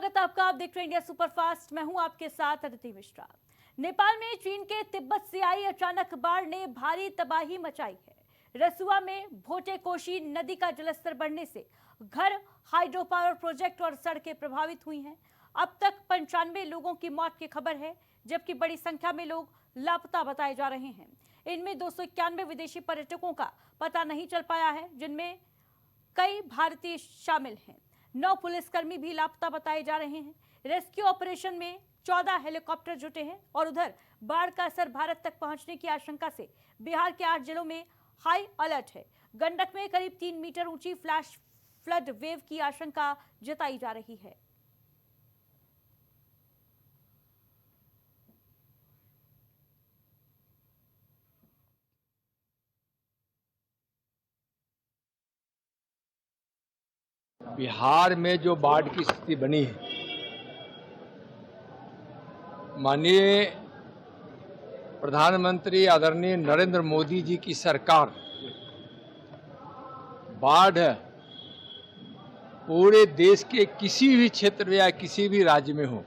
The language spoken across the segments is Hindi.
स्वागत है आपका। आप देख रहे हैं इंडिया सुपरफास्ट। मैं हूं आपके साथ अदिति मिश्रा। नेपाल में चीन के तिब्बत से आई अचानक बाढ़ ने भारी तबाही मचाई है। रसुआ में भोटे कोशी नदी का जलस्तर बढ़ने से घर, हाइड्रो पावर प्रोजेक्ट और सड़कें प्रभावित हुई हैं। अब तक 95 लोगों की मौत की खबर है, जबकि बड़ी संख्या में लोग लापता बताए जा रहे हैं। इनमें 291 विदेशी पर्यटकों का पता नहीं चल पाया है, जिनमें कई भारतीय शामिल हैं। 9 पुलिसकर्मी भी लापता बताए जा रहे हैं। रेस्क्यू ऑपरेशन में 14 हेलीकॉप्टर जुटे हैं और उधर बाढ़ का असर भारत तक पहुंचने की आशंका से बिहार के 8 जिलों में हाई अलर्ट है। गंडक में करीब 3 मीटर ऊंची फ्लैश फ्लड वेव की आशंका जताई जा रही है। बिहार में जो बाढ़ की स्थिति बनी है, माननीय प्रधानमंत्री आदरणीय नरेंद्र मोदी जी की सरकार बाढ़ पूरे देश के किसी भी क्षेत्र में या किसी भी राज्य में हो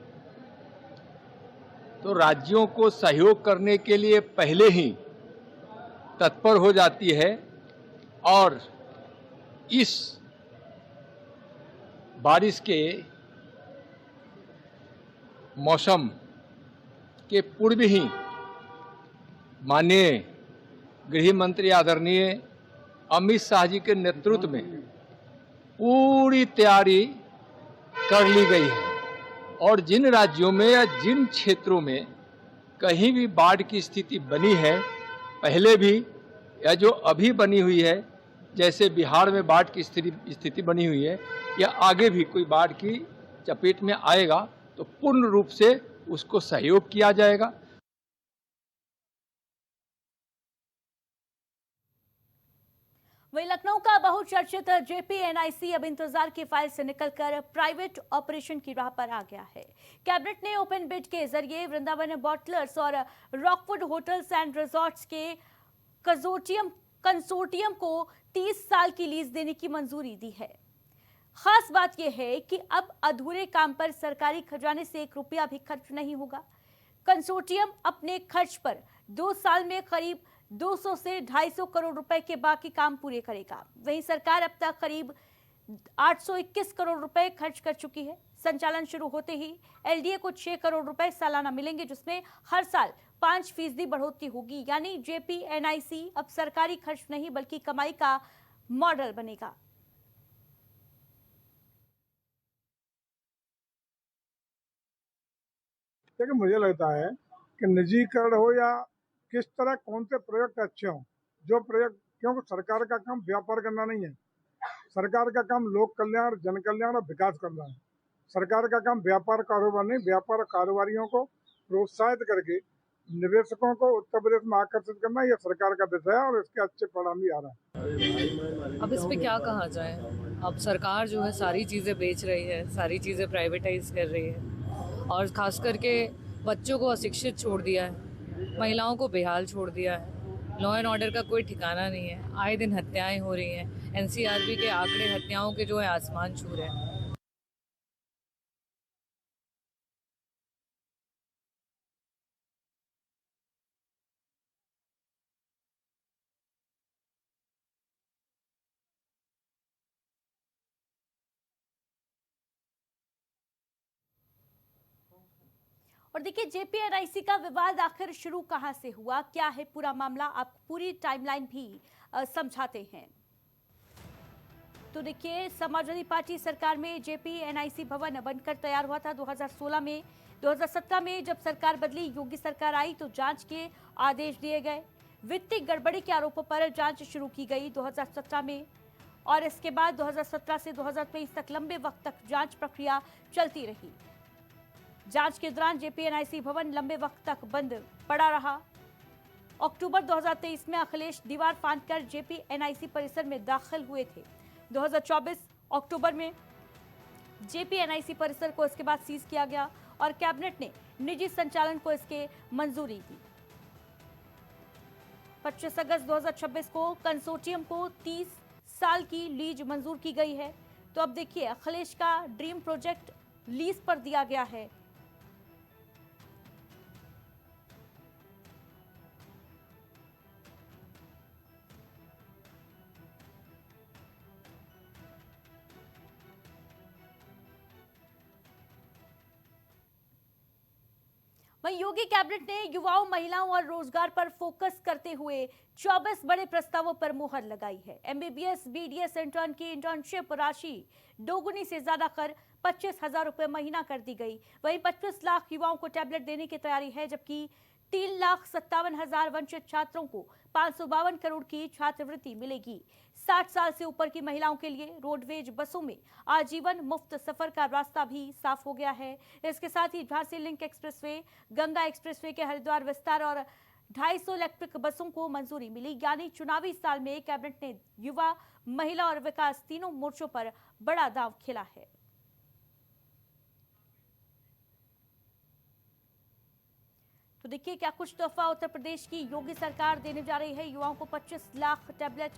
तो राज्यों को सहयोग करने के लिए पहले ही तत्पर हो जाती है और इस बारिश के मौसम के पूर्व ही माननीय गृह मंत्री आदरणीय अमित शाह जी के नेतृत्व में पूरी तैयारी कर ली गई है और जिन राज्यों में या जिन क्षेत्रों में कहीं भी बाढ़ की स्थिति बनी है, पहले भी या जो अभी बनी हुई है, जैसे बिहार में बाढ़ की स्थिति बनी हुई है, या आगे भी कोई बाढ़ की चपेट में आएगा तो पूर्ण रूप से उसको सहयोग किया जाएगा। वहीं लखनऊ का बहुचर्चित जेपीएनआईसी अब इंतजार की फाइल से निकलकर प्राइवेट ऑपरेशन की राह पर आ गया है। कैबिनेट ने ओपन बिड के जरिए वृंदावन बॉटलर्स और रॉकवुड होटल्स एंड रिजॉर्ट्स के कंसोर्टियम को 30 साल की लीज देने की मंजूरी दी है। खास बात यह है कि अब अधूरे काम पर सरकारी खजाने से 1 रुपया भी खर्च नहीं होगा। कंसोर्टियम अपने खर्च पर 2 साल में करीब 200 से 250 करोड़ रुपए के बाकी काम पूरे करेगा। वहीं सरकार अब तक करीब 821 करोड़ रुपए खर्च कर चुकी है। संचालन शुरू होते ही एलडीए को 6 करोड़ रुपए सालाना मिलेंगे, जिसमें हर साल 5% बढ़ोतरी होगी। यानी जेपीएनआईसी अब सरकारी खर्च नहीं बल्कि कमाई का मॉडल बनेगा। देखिए, मुझे लगता है कि निजीकरण हो या किस तरह कौन से प्रोजेक्ट अच्छे हों, जो प्रोजेक्ट, क्योंकि सरकार का काम व्यापार करना नहीं है। सरकार का काम लोक कल्याण, जन कल्याण और विकास करना है। सरकार का काम व्यापार कारोबार नहीं, व्यापार कारोबारियों को प्रोत्साहित करके निवेशकों को उत्तर प्रदेश में आकर्षित करना, यह सरकार का विषय है और इसके अच्छे परिणाम भी आ रहा है। अब इस पे क्या कहा जाए। अब सरकार जो है सारी चीज़ें बेच रही है, सारी चीज़ें प्राइवेटाइज कर रही है और ख़ास करके बच्चों को अशिक्षित छोड़ दिया है, महिलाओं को बेहाल छोड़ दिया है। लॉ एंड ऑर्डर का कोई ठिकाना नहीं है। आए दिन हत्याएं हो रही हैं। एनसीआरबी के आंकड़े हत्याओं के जो है आसमान छू रहे हैं। और देखिए, जेपीएनआईसी का विवाद आखिर शुरू कहां से हुआ, क्या है पूरा मामला, आप पूरी टाइमलाइन भी समझाते हैं। तो देखिए, समाजवादी पार्टी सरकार में जेपीएनआईसी भवन बनकर तैयार हुआ था 2016 में। 2017 में जब सरकार बदली, योगी सरकार आई तो जांच के आदेश दिए गए। वित्तीय गड़बड़ी के आरोपों पर जांच शुरू की गई 2017 में और इसके बाद 2017 से 2023 तक लंबे वक्त तक जांच प्रक्रिया चलती रही। जांच के दौरान जेपीएनआईसी भवन लंबे वक्त तक बंद पड़ा रहा। अक्टूबर 2023 में अखिलेश दीवार फांदकर जेपीएनआईसी परिसर में दाखिल हुए थे। 2024 अक्टूबर में जेपीएनआईसी परिसर को इसके बाद सीज किया गया और कैबिनेट ने निजी संचालन को इसके मंजूरी दी। 25 अगस्त 2026 को कंसोर्टियम को 30 साल की लीज मंजूर की गई है। तो अब देखिए, अखिलेश का ड्रीम प्रोजेक्ट लीज पर दिया गया है। वहीं योगी कैबिनेट ने युवाओं, महिलाओं और रोजगार पर फोकस करते हुए 24 बड़े प्रस्तावों पर मुहर लगाई है। एमबीबीएस, बीडीएस इंटर्न की इंटर्नशिप राशि दोगुनी से ज्यादा कर 25,000 रुपए महीना कर दी गई। वहीं 25 लाख युवाओं को टैबलेट देने की तैयारी है, जबकि 3,57,000 वंचित छात्रों को 552 करोड़ की छात्रवृत्ति मिलेगी। 60 साल से ऊपर की महिलाओं के लिए रोडवेज बसों में आजीवन मुफ्त सफर का रास्ता भी साफ हो गया है। इसके साथ ही Jhansi link expressway, Ganga expressway के हरिद्वार विस्तार और 250 इलेक्ट्रिक बसों को मंजूरी मिली। यानी चुनावी साल में कैबिनेट ने युवा, महिला और विकास तीनों मोर्चों पर बड़ा दांव खेला है। तो देखिए क्या कुछ तोहफा उत्तर प्रदेश की योगी सरकार देने जा रही है। युवाओं को 25 लाख टैबलेट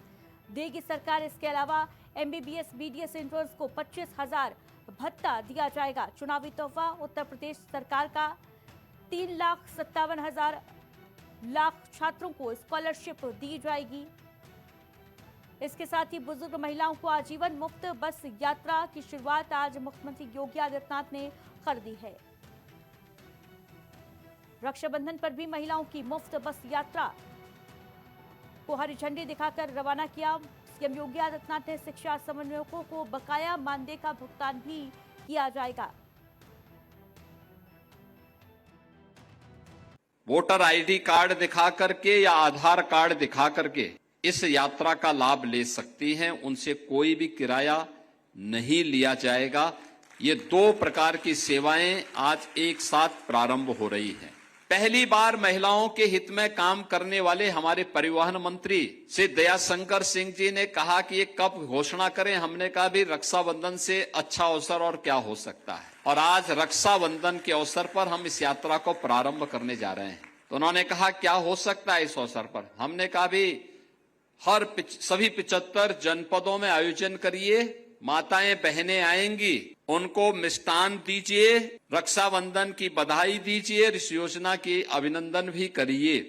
देगी सरकार। इसके अलावा एमबीबीएस, बीडीएस इंटर्न्स को 25,000 भत्ता दिया जाएगा। चुनावी तोहफा उत्तर प्रदेश सरकार का 3,57,000 छात्रों को स्कॉलरशिप दी जाएगी। इसके साथ ही बुजुर्ग महिलाओं को आजीवन मुफ्त बस यात्रा की शुरुआत आज मुख्यमंत्री योगी आदित्यनाथ ने कर दी है। रक्षाबंधन पर भी महिलाओं की मुफ्त बस यात्रा को हरी झंडी दिखाकर रवाना किया। सीएम योगी आदित्यनाथ ने शिक्षा समन्वयकों को बकाया मानदेय का भुगतान भी किया जाएगा। वोटर आईडी कार्ड दिखा करके या आधार कार्ड दिखा करके इस यात्रा का लाभ ले सकती हैं। उनसे कोई भी किराया नहीं लिया जाएगा। ये 2 प्रकार की सेवाएं आज एक साथ प्रारंभ हो रही हैं। पहली बार महिलाओं के हित में काम करने वाले हमारे परिवहन मंत्री श्री दयाशंकर सिंह जी ने कहा कि ये कब घोषणा करें। हमने कहा भी रक्षाबंधन से अच्छा अवसर और क्या हो सकता है, और आज रक्षाबंधन के अवसर पर हम इस यात्रा को प्रारंभ करने जा रहे हैं। तो उन्होंने कहा क्या हो सकता है इस अवसर पर। हमने कहा भी सभी 75 जनपदों में आयोजन करिए, माताएं बहनें आएंगी, उनको मिष्टान दीजिए, रक्षाबंधन की बधाई दीजिए, इस योजना की अभिनंदन भी करिए।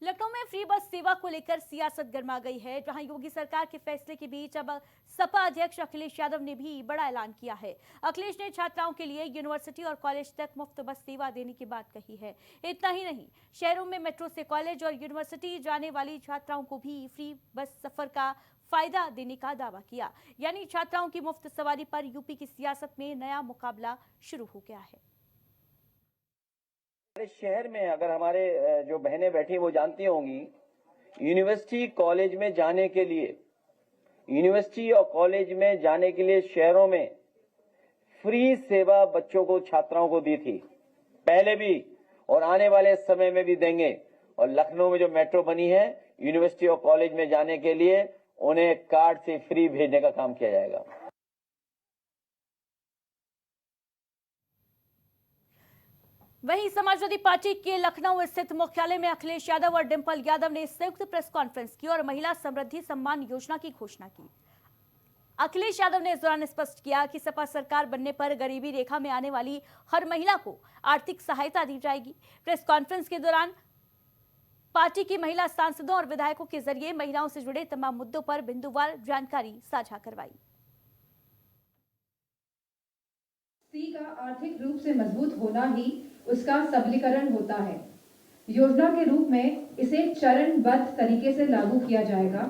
लखनऊ में फ्री बस सेवा को लेकर सियासत गर्मा गई है, जहां योगी सरकार के फैसले के बीच अब सपा अध्यक्ष अखिलेश यादव ने भी बड़ा ऐलान किया है। अखिलेश ने छात्राओं के लिए यूनिवर्सिटी और कॉलेज तक मुफ्त बस सेवा देने की बात कही है। इतना ही नहीं, शहरों में मेट्रो से कॉलेज और यूनिवर्सिटी जाने वाली छात्राओं को भी फ्री बस सफर का फायदा देने का दावा किया। यानी छात्राओं की मुफ्त सवारी पर यूपी की सियासत में नया मुकाबला शुरू हो गया है। हमारे शहर में अगर हमारे जो बहनें बैठी वो जानती होंगी, यूनिवर्सिटी कॉलेज में जाने के लिए, यूनिवर्सिटी और कॉलेज में जाने के लिए शहरों में फ्री सेवा बच्चों को, छात्राओं को दी थी पहले भी, और आने वाले समय में भी देंगे। और लखनऊ में जो मेट्रो बनी है, यूनिवर्सिटी और कॉलेज में जाने के लिए उन्हें कार्ड से फ्री भेजने का काम किया जाएगा। वहीं समाजवादी पार्टी के लखनऊ स्थित मुख्यालय में अखिलेश यादव और डिंपल यादव ने संयुक्त प्रेस कॉन्फ्रेंस की और महिला समृद्धि सम्मान योजना की घोषणा की। अखिलेश यादव ने इस दौरान स्पष्ट किया कि सपा सरकार बनने पर गरीबी रेखा में आने वाली हर महिला को आर्थिक सहायता दी जाएगी। प्रेस कॉन्फ्रेंस के दौरान पार्टी की महिला सांसदों और विधायकों के जरिए महिलाओं से जुड़े तमाम मुद्दों पर बिंदुवार जानकारी साझा करवाई। स्त्री का आर्थिक रूप से मजबूत होना ही उसका सबलीकरण होता है। योजना के रूप में इसे चरणबद्ध तरीके से लागू किया जाएगा।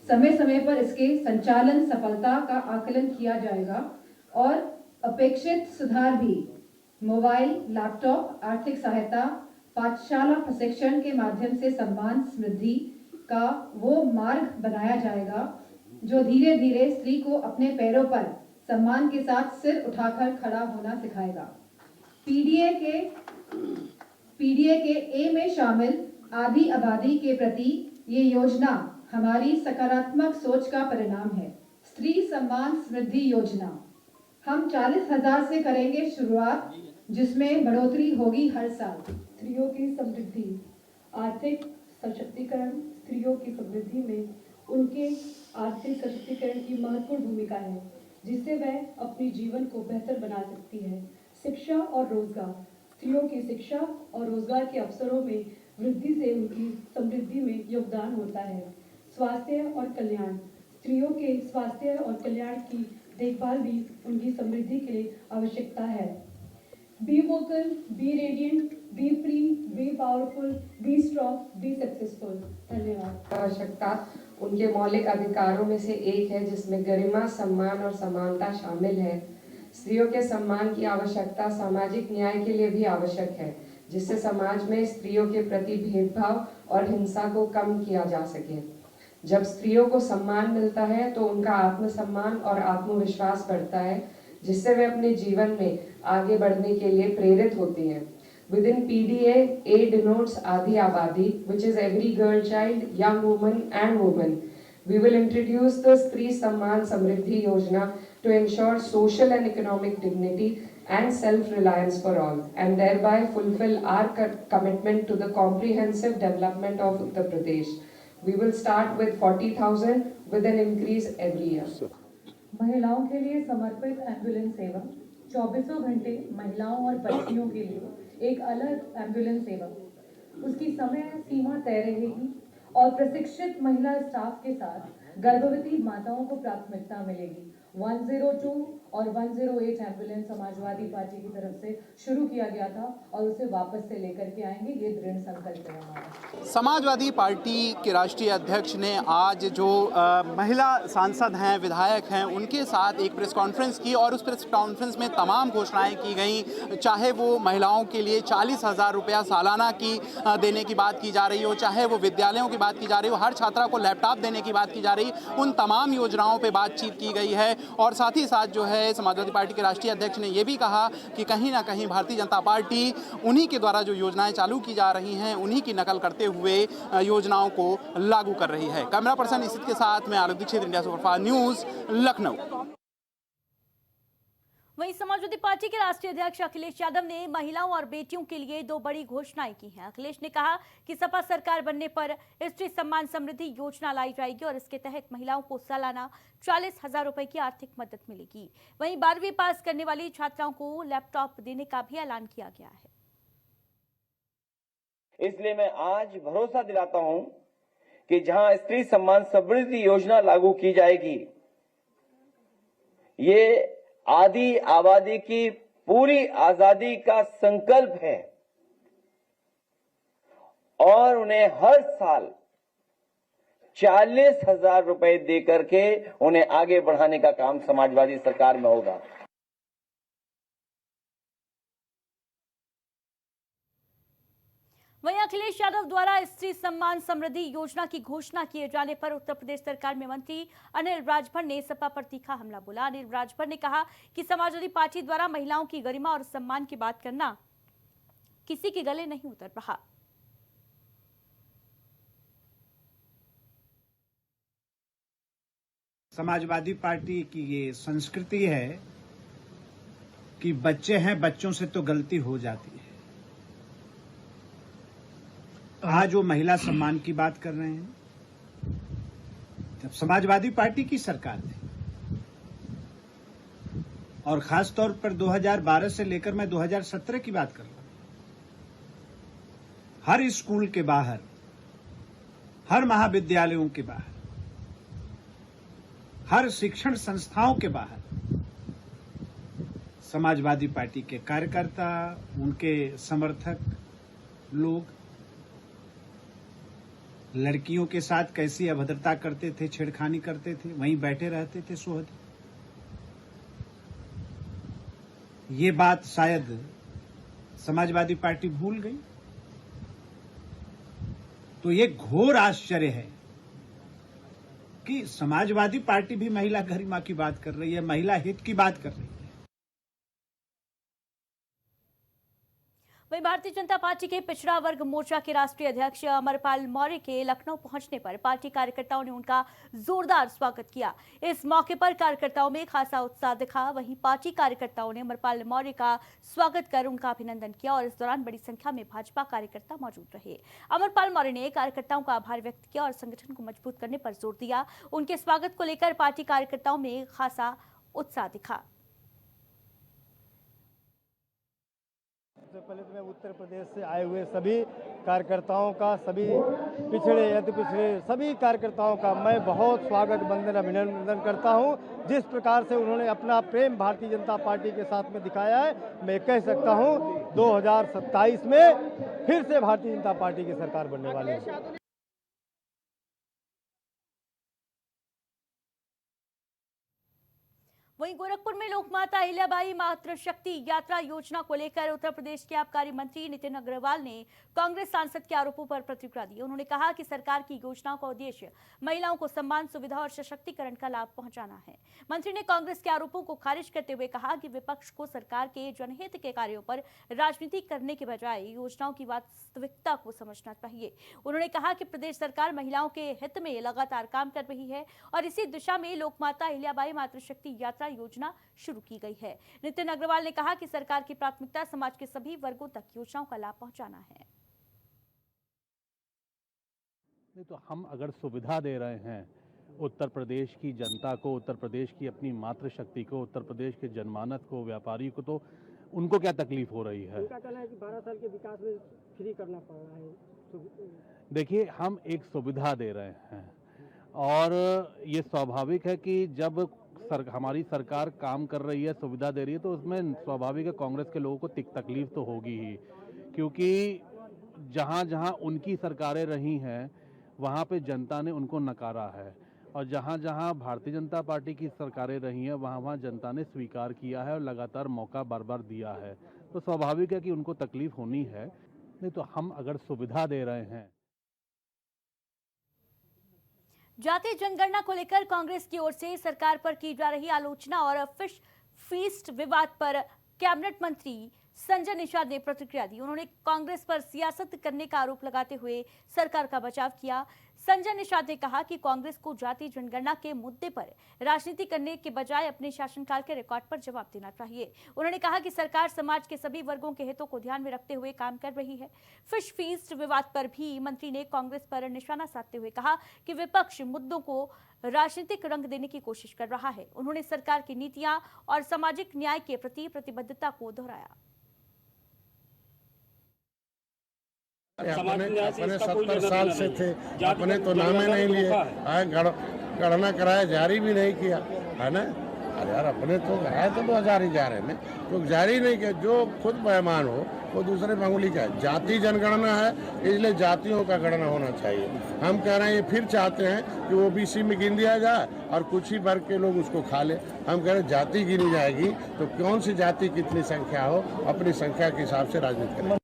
समय समय पर इसके संचालन सफलता का आकलन किया जाएगा और अपेक्षित सुधार भी मोबाइल, लैपटॉप, आर्थिक सहायता, पाठशाला प्रशिक्षण के माध्यम से सम्मान समृद्धि का वो मार्ग बनाया जाएगा जो धीरे धीरे स्त्री को अपने पैरों पर सम्मान के साथ सिर उठाकर खड़ा होना सिखाएगा। पीडीए के ए में शामिल आधी आबादी के प्रति ये योजना हमारी सकारात्मक सोच का परिणाम है। स्त्री सम्मान समृद्धि योजना हम 40,000 से करेंगे शुरुआत, जिसमें बढ़ोतरी होगी हर साल। स्त्रियों की समृद्धि, आर्थिक सशक्तिकरण, स्त्रियों की समृद्धि में उनके आर्थिक सशक्तिकरण की महत्वपूर्ण भूमिका है जिससे वह अपने जीवन को बेहतर बना सकती है। शिक्षा और रोजगार, स्त्रियों की शिक्षा और रोजगार के अवसरों में वृद्धि से उनकी समृद्धि में योगदान होता है। स्वास्थ्य और कल्याण, स्त्रियों के स्वास्थ्य और कल्याण की देखभाल भी उनकी समृद्धि के लिए आवश्यकता है। Be vocal, be radiant, be free, be powerful, be strong, be successful. धन्यवाद। आवश्यकता उनके मौलिक अधिकारों में से एक है जिसमें गरिमा, सम्मान और समानता शामिल है। स्त्रियों के सम्मान की आवश्यकता सामाजिक न्याय के लिए भी आवश्यक है, जिससे समाज में स्त्रियों के प्रति भेदभाव और हिंसा को कम किया जा सके। जब स्त्रियों को सम्मान मिलता है तो उनका आत्मसम्मान और आत्मविश्वास बढ़ता है, जिससे वे अपने जीवन में आगे बढ़ने के लिए प्रेरित होती हैं। Within PDA, A denotes Adi Abadi, which is every girl child, young woman and woman. We will introduce the Stree Samman Samriddhi Yojana to ensure social and economic dignity and self-reliance for all, and thereby fulfill our commitment to the comprehensive development of Uttar Pradesh. We will start with 40,000 with an increase every year. महिलाओं के लिए समर्पित एम्बुलेंस सेवा, 24 घंटे महिलाओं और बच्चियों के लिए एक अलग एम्बुलेंस सेवा, उसकी समय सीमा तय रहेगी और प्रशिक्षित महिला स्टाफ के साथ गर्भवती माताओं को प्राथमिकता मिलेगी। 102 और 108 एम्बुलेंस समाजवादी पार्टी की तरफ से शुरू किया गया था और उसे वापस से लेकर के आएंगे, ये दृढ़ संकल्प है हमारा। समाजवादी पार्टी के राष्ट्रीय अध्यक्ष ने आज जो महिला सांसद हैं, विधायक हैं, उनके साथ एक प्रेस कॉन्फ्रेंस की और उस प्रेस कॉन्फ्रेंस में तमाम घोषणाएं की गई। चाहे वो महिलाओं के लिए 40,000 रुपया सालाना की देने की बात की जा रही हो, चाहे वो विद्यालयों की बात की जा रही हो, हर छात्रा को लैपटॉप देने की बात की जा रही, उन तमाम योजनाओं पर बातचीत की गई है। और साथ ही साथ जो है समाजवादी पार्टी के राष्ट्रीय अध्यक्ष ने यह भी कहा कि कहीं ना कहीं भारतीय जनता पार्टी उन्हीं के द्वारा जो योजनाएं चालू की जा रही हैं उन्हीं की नकल करते हुए योजनाओं को लागू कर रही है। कैमरा पर्सन इसित के साथ में Alok Dixit, India superfast news, Lucknow. वहीं समाजवादी पार्टी के राष्ट्रीय अध्यक्ष अखिलेश यादव ने महिलाओं और बेटियों के लिए दो बड़ी घोषणाएं की हैं। अखिलेश ने कहा कि सपा सरकार बनने पर स्त्री सम्मान समृद्धि योजना लाई जाएगी और इसके तहत महिलाओं को सालाना 40,000 रुपए की आर्थिक मदद मिलेगी। वहीं 12वीं पास करने वाली छात्राओं को लैपटॉप देने का भी ऐलान किया गया है। इसलिए मैं आज भरोसा दिलाता हूं कि जहां स्त्री सम्मान समृद्धि योजना लागू की जाएगी, ये आदि आबादी की पूरी आजादी का संकल्प है और उन्हें हर साल 40,000 रुपए देकर के उन्हें आगे बढ़ाने का काम समाजवादी सरकार में होगा। वहीं अखिलेश यादव द्वारा स्त्री सम्मान समृद्धि योजना की घोषणा किए जाने पर उत्तर प्रदेश सरकार में मंत्री अनिल राजभर ने सपा पर तीखा हमला बोला। अनिल राजभर ने कहा कि समाजवादी पार्टी द्वारा महिलाओं की गरिमा और सम्मान की बात करना किसी के गले नहीं उतर रहा। समाजवादी पार्टी की ये संस्कृति है कि बच्चे हैं, बच्चों से तो गलती हो जाती है। आज वो महिला सम्मान की बात कर रहे हैं। जब समाजवादी पार्टी की सरकार थी और खास तौर पर 2012 से लेकर मैं 2017 की बात कर रहा हूं, हर स्कूल के बाहर, हर महाविद्यालयों के बाहर, हर शिक्षण संस्थाओं के बाहर समाजवादी पार्टी के कार्यकर्ता, उनके समर्थक लोग लड़कियों के साथ कैसी अभद्रता करते थे, छेड़खानी करते थे, वहीं बैठे रहते थे सोहदे। ये बात शायद समाजवादी पार्टी भूल गई। तो ये घोर आश्चर्य है कि समाजवादी पार्टी भी महिला गरिमा की बात कर रही है, महिला हित की बात कर रही है। वहीं भारतीय जनता पार्टी के पिछड़ा वर्ग मोर्चा के राष्ट्रीय अध्यक्ष अमरपाल मौर्य के लखनऊ पहुंचने पर पार्टी कार्यकर्ताओं ने उनका जोरदार स्वागत किया। इस मौके पर कार्यकर्ताओं में खासा उत्साह दिखा। वहीं पार्टी कार्यकर्ताओं ने अमरपाल मौर्य का स्वागत कर उनका अभिनंदन किया और इस दौरान बड़ी संख्या में भाजपा कार्यकर्ता मौजूद रहे। अमरपाल मौर्य ने कार्यकर्ताओं का आभार व्यक्त किया और संगठन को मजबूत करने पर जोर दिया। उनके स्वागत को लेकर पार्टी कार्यकर्ताओं में खासा उत्साह दिखा। सबसे पहले तो मैं उत्तर प्रदेश से आए हुए सभी कार्यकर्ताओं का, सभी पिछड़े अति पिछड़े सभी कार्यकर्ताओं का मैं बहुत स्वागत वंदन अभिनंदन करता हूं। जिस प्रकार से उन्होंने अपना प्रेम भारतीय जनता पार्टी के साथ में दिखाया है, मैं कह सकता हूं 2027 में फिर से भारतीय जनता पार्टी की सरकार बनने वाली है। वहीं गोरखपुर में लोकमाता अहिल्याबाई मातृशक्ति यात्रा योजना को लेकर उत्तर प्रदेश के आबकारी मंत्री नितिन अग्रवाल ने कांग्रेस सांसद के आरोपों पर प्रतिक्रिया दी। उन्होंने कहा कि सरकार की योजनाओं का उद्देश्य महिलाओं को सम्मान, सुविधा और सशक्तिकरण का लाभ पहुंचाना है। मंत्री ने कांग्रेस के आरोपों को खारिज करते हुए कहा कि विपक्ष को सरकार के जनहित के कार्यों पर राजनीति करने के बजाय योजनाओं की वास्तविकता को समझना चाहिए। उन्होंने कहा कि प्रदेश सरकार महिलाओं के हित में लगातार काम कर रही है और इसी दिशा में लोकमाता अहिल्याबाई मातृशक्ति यात्रा योजना शुरू की गई है। नितिन अग्रवाल ने कहा कि सरकार की प्राथमिकता समाज के सभी वर्गों तक योजनाओं का लाभ पहुंचाना है। नहीं तो हम अगर सुविधा दे रहे हैं उत्तर प्रदेश की जनता को, उत्तर प्रदेश की अपनी मातृशक्ति को, उत्तर प्रदेश के जनमानस को, व्यापारी को, तो उनको क्या तकलीफ हो रही है? उनका कहना है कि 12 साल के विकास में फ्री करना पड़ रहा है। देखिए, हम एक सुविधा दे रहे हैं और ये स्वाभाविक है कि जब हमारी सरकार काम कर रही है, सुविधा दे रही है, तो उसमें स्वाभाविक है कांग्रेस के लोगों को तकलीफ तो होगी ही, क्योंकि जहां जहां उनकी सरकारें रही हैं वहां पे जनता ने उनको नकारा है और जहां जहां भारतीय जनता पार्टी की सरकारें रही हैं वहां वहां जनता ने स्वीकार किया है और लगातार मौका बार बार दिया है। तो स्वाभाविक है कि उनको तकलीफ होनी है। नहीं तो हम अगर सुविधा दे रहे हैं। जातीय जनगणना को लेकर कांग्रेस की ओर से सरकार पर की जा रही आलोचना और फिश फीस्ट विवाद पर कैबिनेट मंत्री संजय निषाद ने प्रतिक्रिया दी। उन्होंने कांग्रेस पर सियासत करने का आरोप लगाते हुए सरकार का बचाव किया। संजय निषाद ने कहा कि कांग्रेस को जातीय जनगणना के मुद्दे पर राजनीति करने के बजाय अपने शासनकाल के रिकॉर्ड पर जवाब देना चाहिए। उन्होंने कहा कि सरकार समाज के सभी वर्गों के हितों को ध्यान में रखते हुए काम कर रही है। फिश फीस्ट विवाद पर भी मंत्री ने कांग्रेस पर निशाना साधते हुए कहा कि विपक्ष मुद्दों को राजनीतिक रंग देने की कोशिश कर रहा है। उन्होंने सरकार की नीतियां और सामाजिक न्याय के प्रति प्रतिबद्धता को दोहराया। अपने 70 साल से थे, अपने तो नामे नहीं लिए, गणना कराया, जारी भी नहीं किया, है ना। अरे यार, अपने तो कराया तो 2011 में, तो जारी नहीं किया। जो खुद बेईमान हो वो दूसरे पे अंगुली का। जाति जनगणना है, इसलिए जातियों का गणना होना चाहिए। हम कह रहे हैं ये फिर चाहते हैं कि ओबीसी में गिन दिया जाए और कुछ ही वर्ग के लोग उसको खा ले। हम कह रहे जाति गिनी जाएगी तो कौन सी जाति कितनी संख्या हो, अपनी संख्या के हिसाब से राजनीति करें।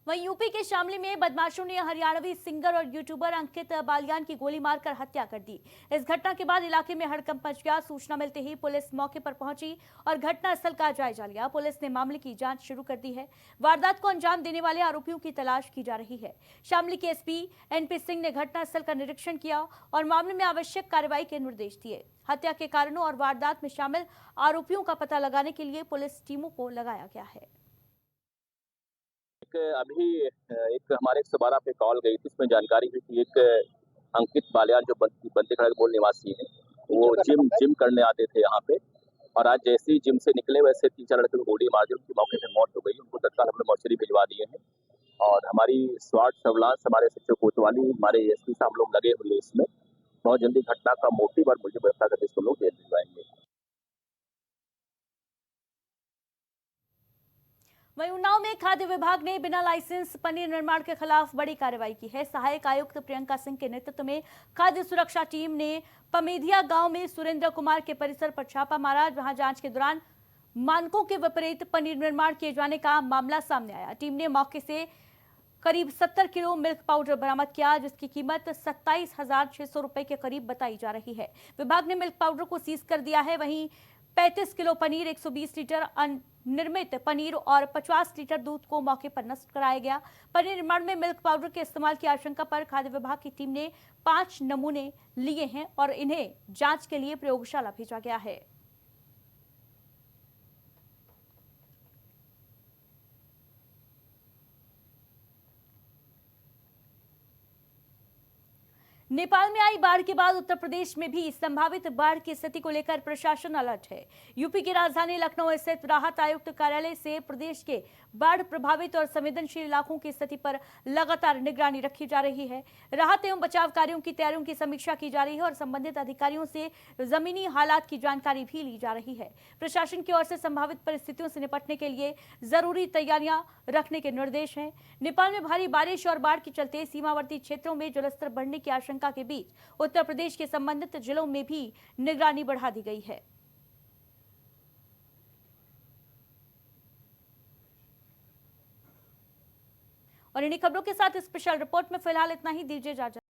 वहीं यूपी के शामली में बदमाशों ने हरियाणवी सिंगर और यूट्यूबर अंकित बालियान की गोली मारकर हत्या कर दी। इस घटना के बाद इलाके में हड़कंप मच गया। सूचना मिलते ही पुलिस मौके पर पहुंची और घटनास्थल का जायजा लिया। पुलिस ने मामले की जांच शुरू कर दी है। वारदात को अंजाम देने वाले आरोपियों की तलाश की जा रही है। शामली के एसपी एनपी सिंह ने घटनास्थल का निरीक्षण किया और मामले में आवश्यक कार्रवाई के निर्देश दिए। हत्या के कारणों और वारदात में शामिल आरोपियों का पता लगाने के लिए पुलिस टीमों को लगाया गया है। अभी एक हमारे 112 पे कॉल गई थी, इसमें जानकारी हुई कि एक अंकित बालियान जो बंदीखड़ा के मूल निवासी है, वो जिम करने आते थे यहाँ पे, और आज जैसे ही जिम से निकले वैसे 3-4 लड़के को गोली मार दी। उनकी मौके पे मौत हो गई। उनको तत्काल हमने मौचरी भिजवा दिए हैं और हमारी स्वाट सर्विलांस, हमारे सचिव कोतवाली, हमारे एसपी साहब लोग लगे हुए इसमें। बहुत जल्दी घटना का मोटिव और मुझे गिरफ्तार करके इसको लोग जेल भिजवाएंगे। वहीं उन्नाव में खाद्य विभाग ने बिना लाइसेंस पनीर निर्माण के खिलाफ बड़ी कार्रवाई की है। सहायक आयुक्त प्रियंका सिंह के नेतृत्व में खाद्य सुरक्षा टीम ने पमेधिया गांव में सुरेंद्र कुमार के परिसर पर छापा मारा, जहां जांच के दौरान मानकों के विपरीत पनीर निर्माण किए जाने का मामला सामने आया। टीम ने मौके से करीब 70 किलो मिल्क पाउडर बरामद किया, जिसकी कीमत 27,600 रुपए के करीब बताई जा रही है। विभाग ने मिल्क पाउडर को सीज कर दिया है। वहीं 35 किलो पनीर, 120 लीटर निर्मित पनीर और 50 लीटर दूध को मौके पर नष्ट कराया गया। पनीर निर्माण में मिल्क पाउडर के इस्तेमाल की आशंका पर खाद्य विभाग की टीम ने 5 नमूने लिए हैं और इन्हें जांच के लिए प्रयोगशाला भेजा गया है। नेपाल में आई बाढ़ के बाद उत्तर प्रदेश में भी संभावित बाढ़ की स्थिति को लेकर प्रशासन अलर्ट है। यूपी की राजधानी लखनऊ स्थित राहत आयुक्त कार्यालय से प्रदेश के बाढ़ प्रभावित और संवेदनशील इलाकों की स्थिति पर लगातार निगरानी रखी जा रही है। राहत एवं बचाव कार्यों की तैयारियों की समीक्षा की जा रही है और संबंधित अधिकारियों से जमीनी हालात की जानकारी भी ली जा रही है। प्रशासन की ओर से संभावित परिस्थितियों से निपटने के लिए जरूरी तैयारियां रखने के निर्देश हैं। नेपाल में भारी बारिश और बाढ़ के चलते सीमावर्ती क्षेत्रों में जलस्तर बढ़ने की आशंका के बीच उत्तर प्रदेश के संबंधित जिलों में भी निगरानी बढ़ा दी गई है। और इन्हीं खबरों के साथ स्पेशल रिपोर्ट में फिलहाल इतना ही। दीजिए इजाजत।